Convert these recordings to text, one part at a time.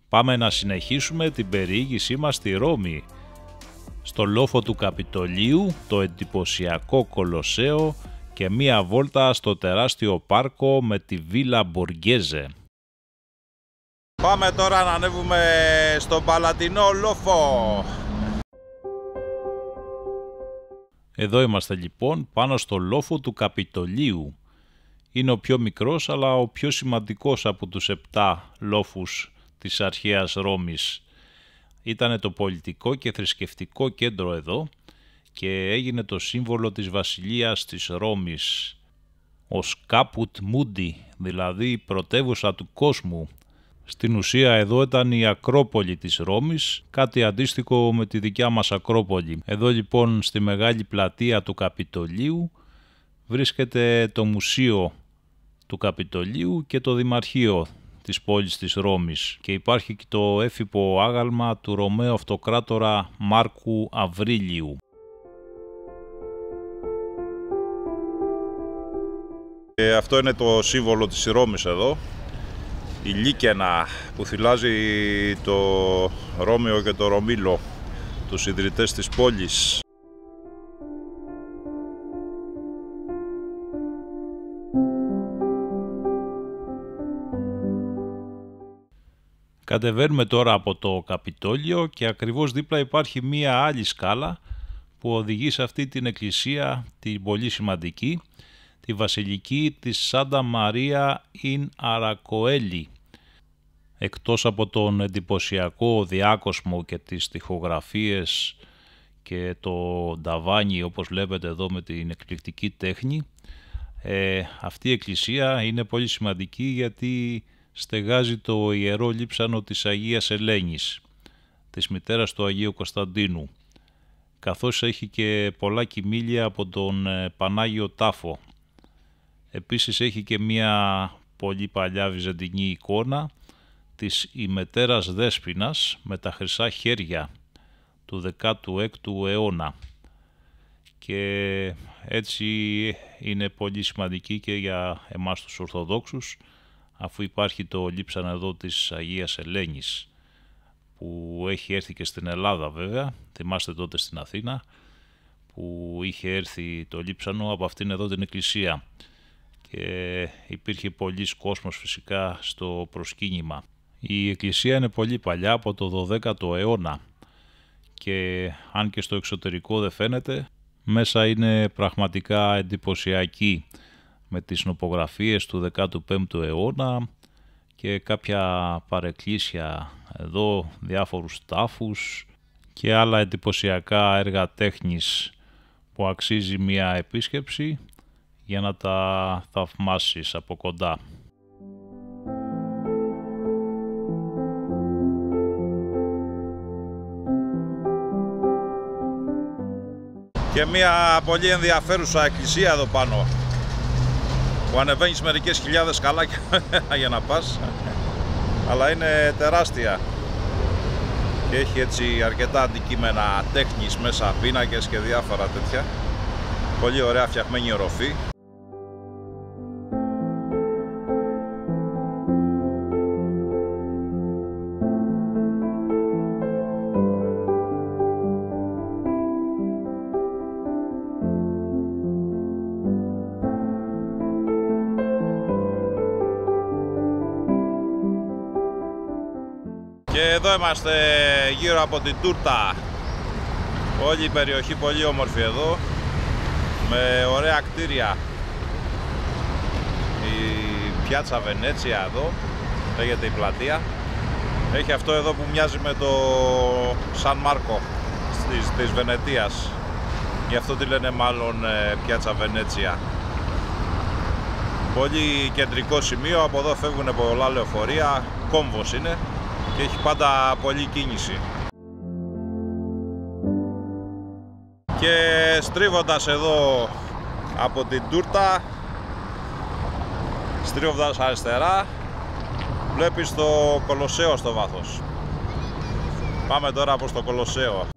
Πάμε να συνεχίσουμε την περιήγησή μας στη Ρώμη, στο λόφο του Καπιτολίου, το εντυπωσιακό Κολοσσέο και μία βόλτα στο τεράστιο πάρκο με τη Βίλα Μποργέζε. Πάμε τώρα να ανέβουμε στον Παλατινό λόφο. Εδώ είμαστε λοιπόν πάνω στο λόφο του Καπιτολίου. Είναι ο πιο μικρός αλλά ο πιο σημαντικός από τους 7 λόφους της αρχαίας Ρώμης. Ήτανε το πολιτικό και θρησκευτικό κέντρο εδώ και έγινε το σύμβολο της βασιλείας της Ρώμης. Ως Κάπουτ Μούντι, δηλαδή η πρωτεύουσα του κόσμου. Στην ουσία εδώ ήταν η Ακρόπολη της Ρώμης, κάτι αντίστοιχο με τη δικιά μας Ακρόπολη. Εδώ λοιπόν στη μεγάλη πλατεία του Καπιτολίου βρίσκεται το Μουσείο του Καπιτολίου και το Δημαρχείο της πόλης της Ρώμης και υπάρχει και το έφυπο άγαλμα του Ρωμαίου Αυτοκράτορα Μάρκου Αβρίλιου. Αυτό είναι το σύμβολο της Ρώμης εδώ, η λίκαινα που θυλάζει το Ρώμιο και το Ρωμήλο, τους ιδρυτές της πόλης. Κατεβαίνουμε τώρα από το Καπιτόλιο και ακριβώς δίπλα υπάρχει μία άλλη σκάλα που οδηγεί σε αυτή την εκκλησία, την πολύ σημαντική, τη βασιλική της Σάντα Μαρία Ιν Αρακοέλη. Εκτός από τον εντυπωσιακό διάκοσμο και τις τοιχογραφίες και το νταβάνι όπως βλέπετε εδώ με την εκπληκτική τέχνη, αυτή η εκκλησία είναι πολύ σημαντική γιατί στεγάζει το ιερό λείψανο της Αγίας Ελένης, της μητέρας του Αγίου Κωνσταντίνου, καθώς έχει και πολλά κοιμήλια από τον Πανάγιο Τάφο. Επίσης έχει και μια πολύ παλιά βυζαντινή εικόνα της ημετέρας Δέσποινας με τα χρυσά χέρια του 16ου αιώνα και έτσι είναι πολύ σημαντική και για εμάς τους Ορθοδόξους, αφού υπάρχει το λείψανο εδώ της Αγίας Ελένης που έχει έρθει και στην Ελλάδα βέβαια. Θυμάστε τότε στην Αθήνα που είχε έρθει το λείψανο από αυτήν εδώ την εκκλησία και υπήρχε πολλής κόσμος φυσικά στο προσκύνημα. Η εκκλησία είναι πολύ παλιά, από το 12ο αιώνα και αν και στο εξωτερικό δεν φαίνεται, μέσα είναι πραγματικά εντυπωσιακή με τις νοπογραφίες του 15ου αιώνα και κάποια παρεκκλήσια εδώ, διάφορους τάφους και άλλα εντυπωσιακά έργα τέχνης που αξίζει μια επίσκεψη για να τα θαυμάσεις από κοντά. Και μια πολύ ενδιαφέρουσα εκκλησία εδώ πάνω που ανεβαίνεις μερικές χιλιάδες σκαλάκια για να πας, αλλά είναι τεράστια και έχει έτσι αρκετά αντικείμενα τέχνης μέσα, πίνακες και διάφορα τέτοια. Πολύ ωραία φτιαχμένη οροφή. Και εδώ είμαστε γύρω από την Τούρτα. Όλη η περιοχή πολύ όμορφη εδώ, με ωραία κτίρια. Η Πιάτσα Βενέτσια εδώ, λέγεται η πλατεία. Έχει αυτό εδώ που μοιάζει με το Σαν Μάρκο της Βενετίας. Γι' αυτό τη λένε μάλλον Πιάτσα Βενέτσια. Πολύ κεντρικό σημείο, από εδώ φεύγουν πολλά λεωφορεία, κόμβος είναι και έχει πάντα πολλή κίνηση. Και στρίβοντας εδώ από την Τούρτα, στρίβοντας αριστερά, βλέπεις το Κολοσσέο στο βάθος. Πάμε τώρα προς το Κολοσσέο.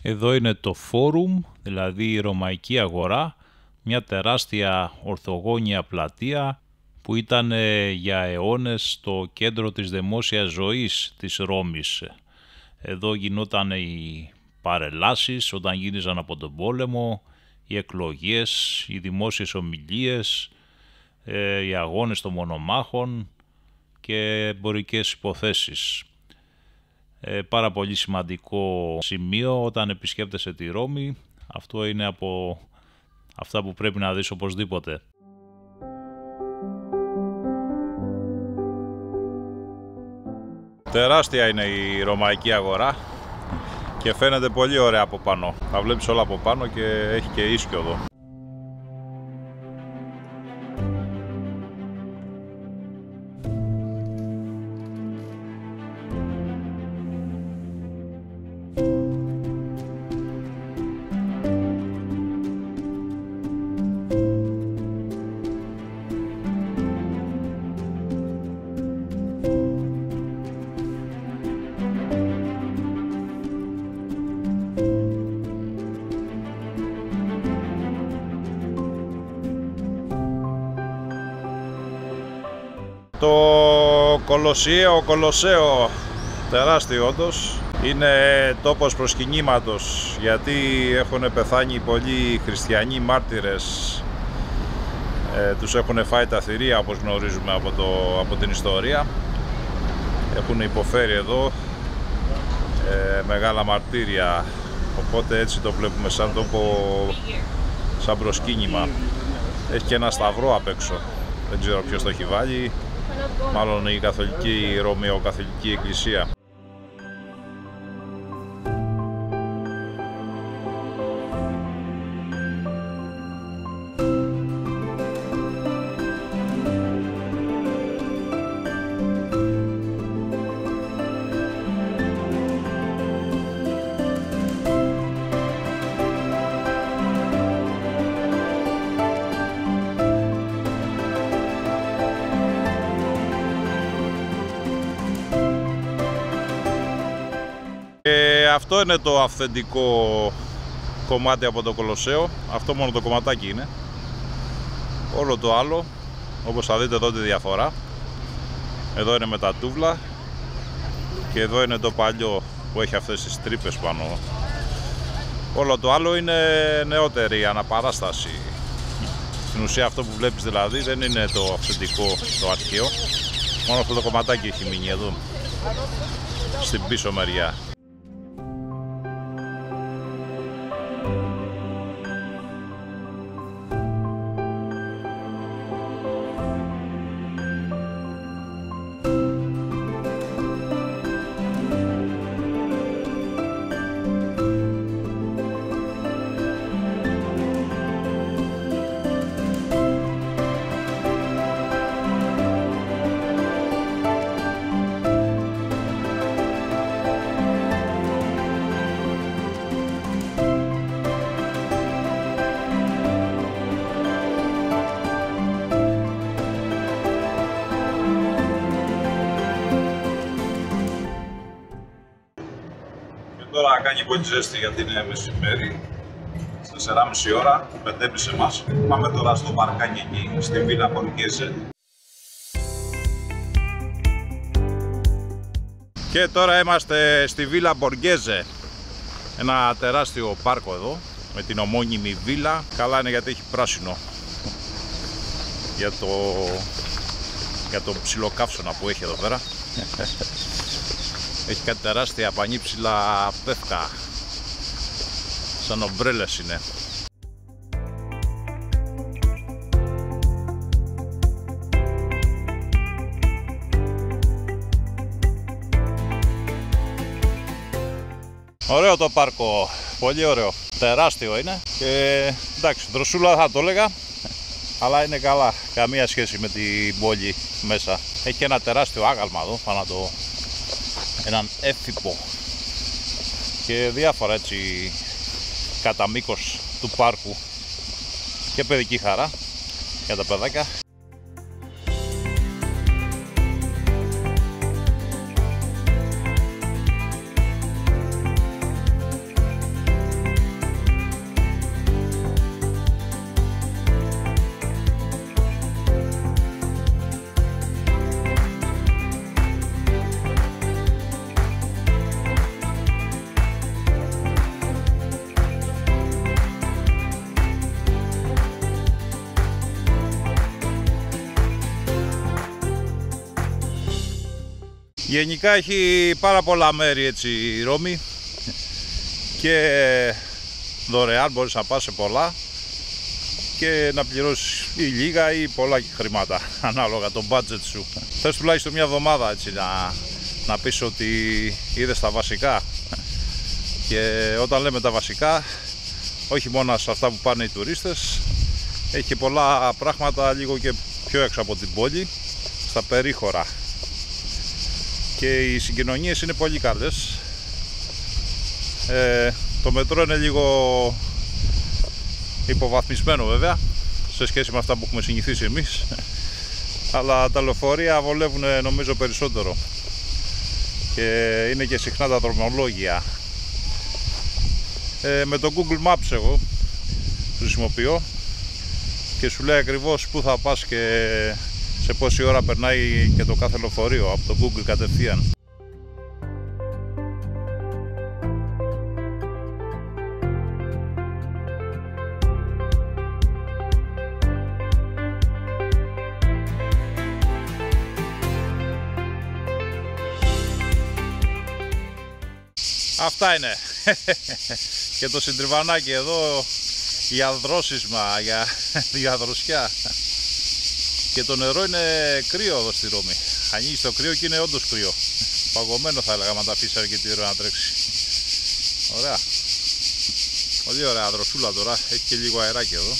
Εδώ είναι το Φόρουμ, δηλαδή η Ρωμαϊκή Αγορά, μια τεράστια ορθογώνια πλατεία που ήταν για αιώνες το κέντρο της δημόσιας ζωής της Ρώμης. Εδώ γινόταν οι παρελάσεις όταν γύριζαν από τον πόλεμο, οι εκλογές, οι δημόσιες ομιλίες, οι αγώνες των μονομάχων και εμπορικές υποθέσεις. Πάρα πολύ σημαντικό σημείο όταν επισκέπτεσαι τη Ρώμη. Αυτό είναι από αυτά που πρέπει να δεις οπωσδήποτε. Τεράστια είναι η ρωμαϊκή αγορά και φαίνεται πολύ ωραία από πάνω. Τα βλέπεις όλα από πάνω και έχει και ίσκιοδο. Το Κολοσσέο, τεράστιο όντως, είναι τόπος προσκυνήματος, γιατί έχουν πεθάνει πολλοί χριστιανοί μάρτυρες, τους έχουν φάει τα θηρία όπως γνωρίζουμε από την ιστορία, έχουν υποφέρει εδώ μεγάλα μαρτύρια, οπότε έτσι το βλέπουμε σαν τόπο, σαν προσκύνημα. Έχει και ένα σταυρό απ' έξω, δεν ξέρω ποιος το έχει βάλει. Μάλλον η Ρωμαιοκαθολική Εκκλησία. Αυτό είναι το αυθεντικό κομμάτι από το Κολοσσέο. Αυτό μόνο το κομματάκι είναι. Όλο το άλλο, όπως θα δείτε εδώ τη διαφορά. Εδώ είναι με τα τούβλα και εδώ είναι το παλιό που έχει αυτές τις τρύπες πάνω. Όλο το άλλο είναι νεότερη αναπαράσταση. Στην ουσία αυτό που βλέπεις δηλαδή δεν είναι το αυθεντικό, το αρχαίο. Μόνο αυτό το κομματάκι έχει μείνει εδώ, στην πίσω μεριά. Τώρα κάνει πολύ ζέστη γιατί είναι μεσημέρι, στις 4,5 ώρα, 5,5 εμάς. Πάμε τώρα στο παρκάκι εκεί, στη Βίλα Μποργκέζε. Και τώρα είμαστε στη Βίλα Μποργκέζε, ένα τεράστιο πάρκο εδώ, με την ομώνυμη βίλα. Καλά είναι γιατί έχει πράσινο, για το ψιλοκαύσωνα που έχει εδώ πέρα. Έχει κάτι τεράστια πανύψηλα πεύκα, σαν ομπρέλες είναι. Ωραίο το πάρκο, πολύ ωραίο, τεράστιο είναι και εντάξει, δροσούλα θα το έλεγα, αλλά είναι καλά, καμία σχέση με την πόλη μέσα. Έχει ένα τεράστιο άγαλμα εδώ, πάνω το έναν έφυπο και διάφορα έτσι κατά μήκος του πάρκου και παιδική χαρά για τα παιδάκια. Γενικά έχει πάρα πολλά μέρη έτσι η Ρώμη και δωρεάν μπορείς να πας σε πολλά και να πληρώσεις ή λίγα ή πολλά χρήματα ανάλογα το budget σου. Θες τουλάχιστον μια εβδομάδα έτσι να πεις ότι είδες τα βασικά, και όταν λέμε τα βασικά όχι μόνο σε αυτά που πάνε οι τουρίστες, έχει πολλά πράγματα λίγο και πιο έξω από την πόλη, στα περίχωρα, και οι συγκοινωνίες είναι πολύ καλές. Το μετρό είναι λίγο υποβαθμισμένο βέβαια σε σχέση με αυτά που έχουμε συνηθίσει εμείς, αλλά τα λεωφορεία βολεύουν νομίζω περισσότερο και είναι και συχνά τα δρομολόγια. Με το Google Maps εγώ χρησιμοποιώ και σου λέει ακριβώς πού θα πας και σε πόση ώρα περνάει και το κάθε λεωφορείο από το Google κατευθείαν. Αυτά είναι. Και το συντριβανάκι εδώ για δρόσισμα, για διαδροσιά. Και το νερό είναι κρύο εδώ στη Ρώμη. Ανοίγεις το κρύο και είναι όντως κρύο. Παγωμένο θα έλεγα, αν τα αφήσει αρκετή ώρα να τρέξει. Ωραία. Πολύ ωραία δροσούλα τώρα. Έχει και λίγο αεράκι εδώ.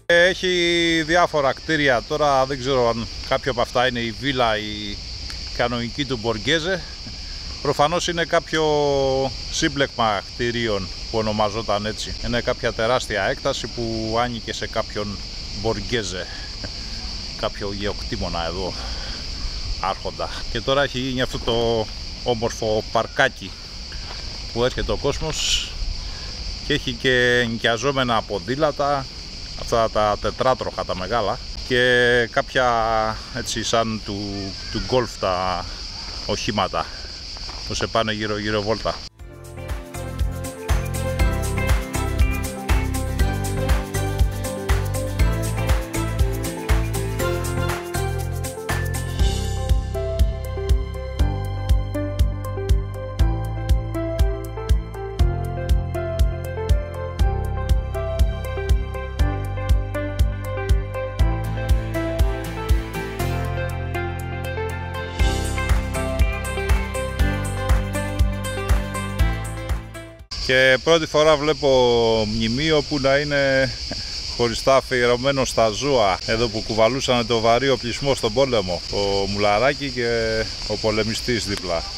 Έχει διάφορα κτίρια, τώρα δεν ξέρω αν κάποιο από αυτά είναι η βίλα, η κανονική του Μποργέζε. Προφανώς είναι κάποιο σύμπλεκμα κτιρίων που ονομαζόταν έτσι. Είναι κάποια τεράστια έκταση που άνοιγε σε κάποιον Μποργέζε, κάποιο γεωκτήμονα εδώ, άρχοντα. Και τώρα έχει γίνει αυτό το όμορφο παρκάκι που έρχεται ο κόσμος και έχει και ενοικιαζόμενα ποδήλατα, αυτά τα τετράτροχα τα μεγάλα, και κάποια έτσι σαν του γκολφ τα οχήματα που σε πάνε γύρω βόλτα. Και πρώτη φορά βλέπω μνημείο που να είναι χωριστά αφιερωμένο στα ζώα, εδώ που κουβαλούσαν το βαρύ οπλισμό στον πόλεμο, ο Μουλαράκι και ο πολεμιστής δίπλα.